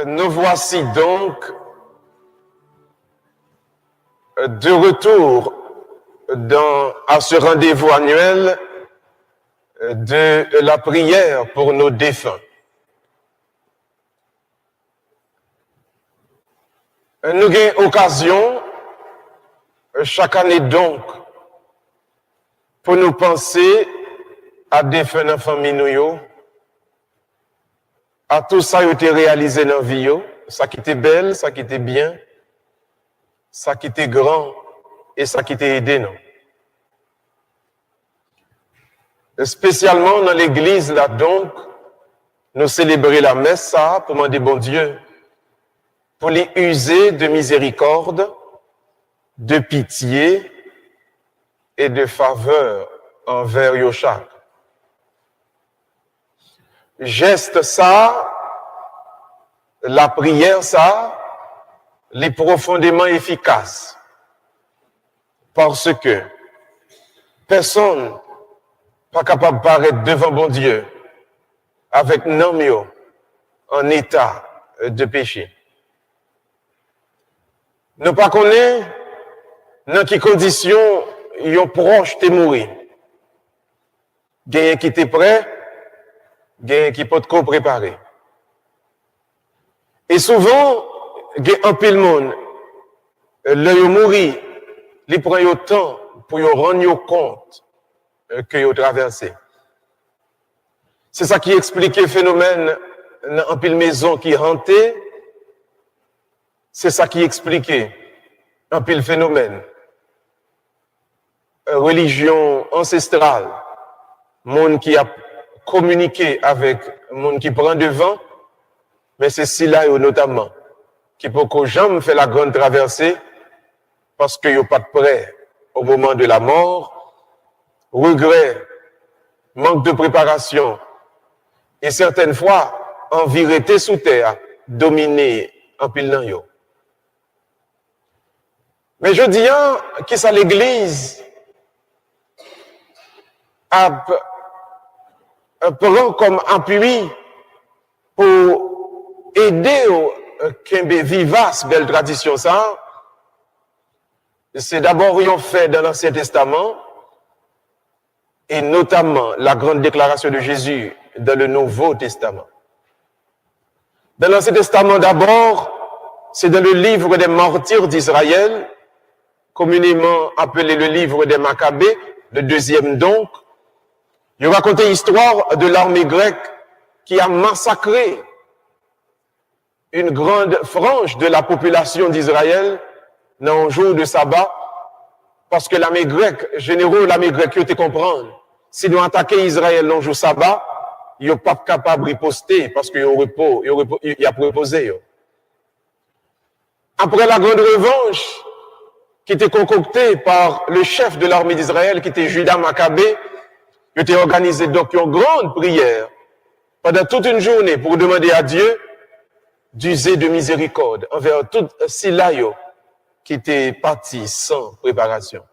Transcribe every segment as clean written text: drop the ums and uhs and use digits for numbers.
Nous voici donc de retour à ce rendez-vous annuel de la prière pour nos défunts. Nous avons occasion chaque année donc pour nous penser à défunts dans la famille, à tout ça qui a été réalisé dans la vie, ça qui était belle, ça qui était bien, ça qui était grand et ça qui était aidé. Non? Spécialement dans l'église, là donc, nous célébrons la messe ça, pour demander bon Dieu, pour les user de miséricorde, de pitié et de faveur envers Yoshak. Geste ça, la prière ça, est profondément efficace. Parce que personne pas capable de paraître devant bon Dieu avec namio en état de péché. Nous pas connaître dans quelles conditions ils ont proche de mourir. Gagne qui était prêt, gagne qui peut te préparer. Et souvent, gagne un pile monde, l'œil mourir, il prend le temps pour rendre compte que vous traversé. C'est ça qui explique le phénomène dans un pile maison qui hanté. C'est ça qui explique un pile phénomène. Religion ancestrale, monde qui a communiqué avec monde qui prend devant, mais c'est cela notamment qui peut que jamais fait la grande traversée parce que yo pas de prêt au moment de la mort, regret, manque de préparation et certaines fois envireté sous terre, dominé en pile dans yo. Mais je dis que ça l'église prend comme appui pour aider au vivace belle tradition ça. C'est d'abord ils ont fait dans l'Ancien Testament et notamment la grande déclaration de Jésus dans le Nouveau Testament. Dans l'Ancien Testament d'abord, c'est dans le livre des martyrs d'Israël, communément appelé le livre des Maccabées, le deuxième donc. Il raconte l'histoire de l'armée grecque qui a massacré une grande frange de la population d'Israël dans un jour de sabbat, parce que l'armée grecque, généraux, l'armée grecque, ils te comprendre. Si nous attaquons Israël dans un jour sabbat, ils sont pas capables de riposter parce qu'il y a repos, il y a reposé. Après la grande revanche qui était concoctée par le chef de l'armée d'Israël, qui était Judas Maccabée, il était organisé donc une grande prière pendant toute une journée pour demander à Dieu d'user de miséricorde envers tout Silayo qui était parti sans préparation.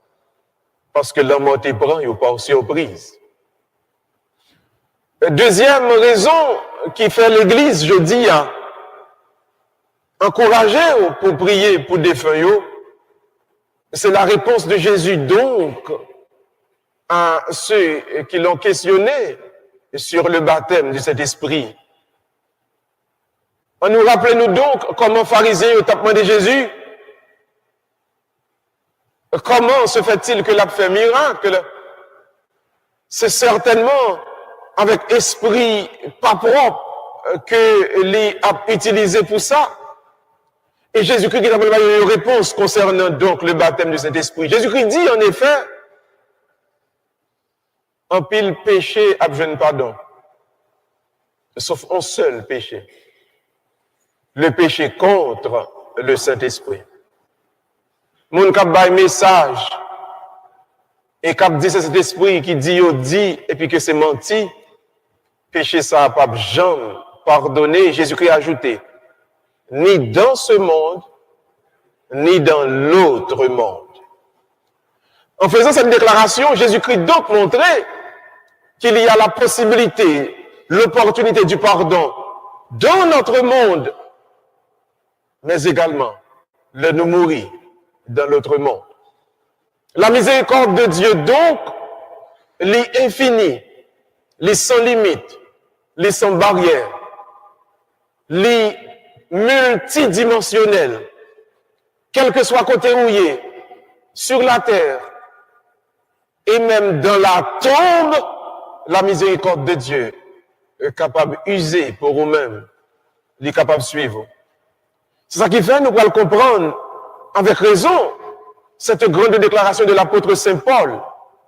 Parce que l'homme était prend, il pas surprise. Deuxième raison qui fait l'église, je dis, encourager pour prier pour des feuilles, c'est la réponse de Jésus donc à ceux qui l'ont questionné sur le baptême du Saint-Esprit. On nous rappelle-nous donc comment pharisiens ont demandé Jésus. Comment se fait-il que l'a fait miracle? C'est certainement avec esprit pas propre que l'y a utilisé pour ça. Et Jésus-Christ qui a une réponse concernant donc le baptême du Saint-Esprit. Jésus-Christ dit en effet, en pile péché abjeune pardon, sauf un seul péché. Le péché contre le Saint-Esprit. Moun kap bay message et kap dit c'est cet esprit qui dit yo dit et puis que c'est menti, péché ça pas jamais pardonné. Jésus-Christ a ajouté, ni dans ce monde, ni dans l'autre monde. En faisant cette déclaration, Jésus-Christ donc montrait qu'il y a la possibilité, l'opportunité du pardon dans notre monde mais également de nous mourir dans l'autre monde. La miséricorde de Dieu, donc, l'infini, les sans limite, les sans barrière, les multidimensionnel, quel que soit côté où il est, sur la terre, et même dans la tombe, la miséricorde de Dieu est capable d'user pour nous-mêmes, il est capable de suivre. C'est ça qui fait, nous allons comprendre avec raison cette grande déclaration de l'apôtre Saint Paul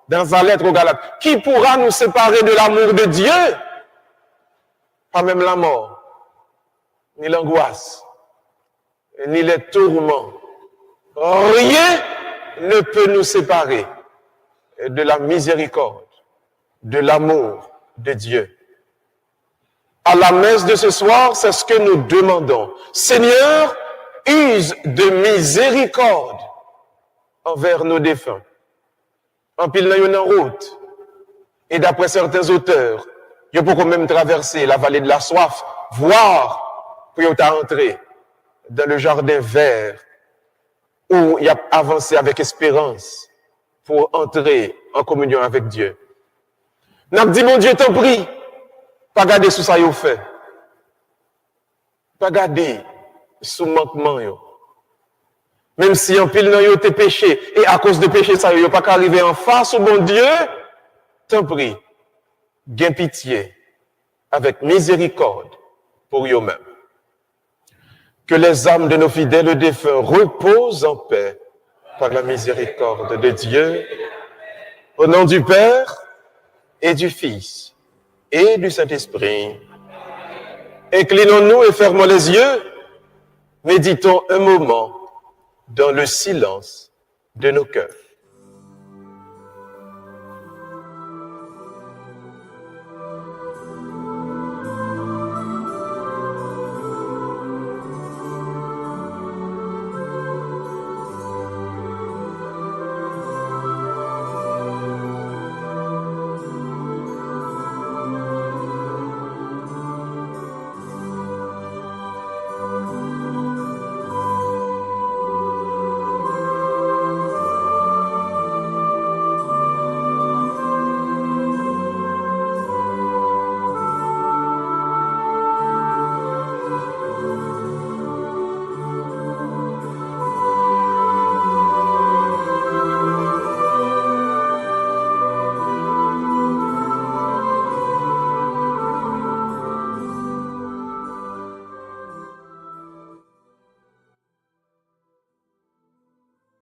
dans sa lettre aux Galates. Qui pourra nous séparer de l'amour de Dieu? Pas même la mort, ni l'angoisse, ni les tourments. Rien ne peut nous séparer de la miséricorde, de l'amour de Dieu. À la messe de ce soir, c'est ce que nous demandons. Seigneur, use de miséricorde envers nos défunts. En pile en route. Et d'après certains auteurs, il faut quand même traverser la vallée de la soif, voire pour y entrer dans le jardin vert où il a avancé avec espérance pour entrer en communion avec Dieu. N'a dit, mon Dieu, t'en prie, pas garder sous ça, yo fait. Pas garder sous manquement, yo. Même si en pile, yo t'es péché, et à cause de péché, ça, yo pas qu'arriver en face au bon Dieu, t'en prie, gain pitié, avec miséricorde pour eux-mêmes. Que les âmes de nos fidèles défunts reposent en paix par la miséricorde de Dieu, au nom du Père et du Fils et du Saint-Esprit. Inclinons-nous et fermons les yeux, méditons un moment dans le silence de nos cœurs.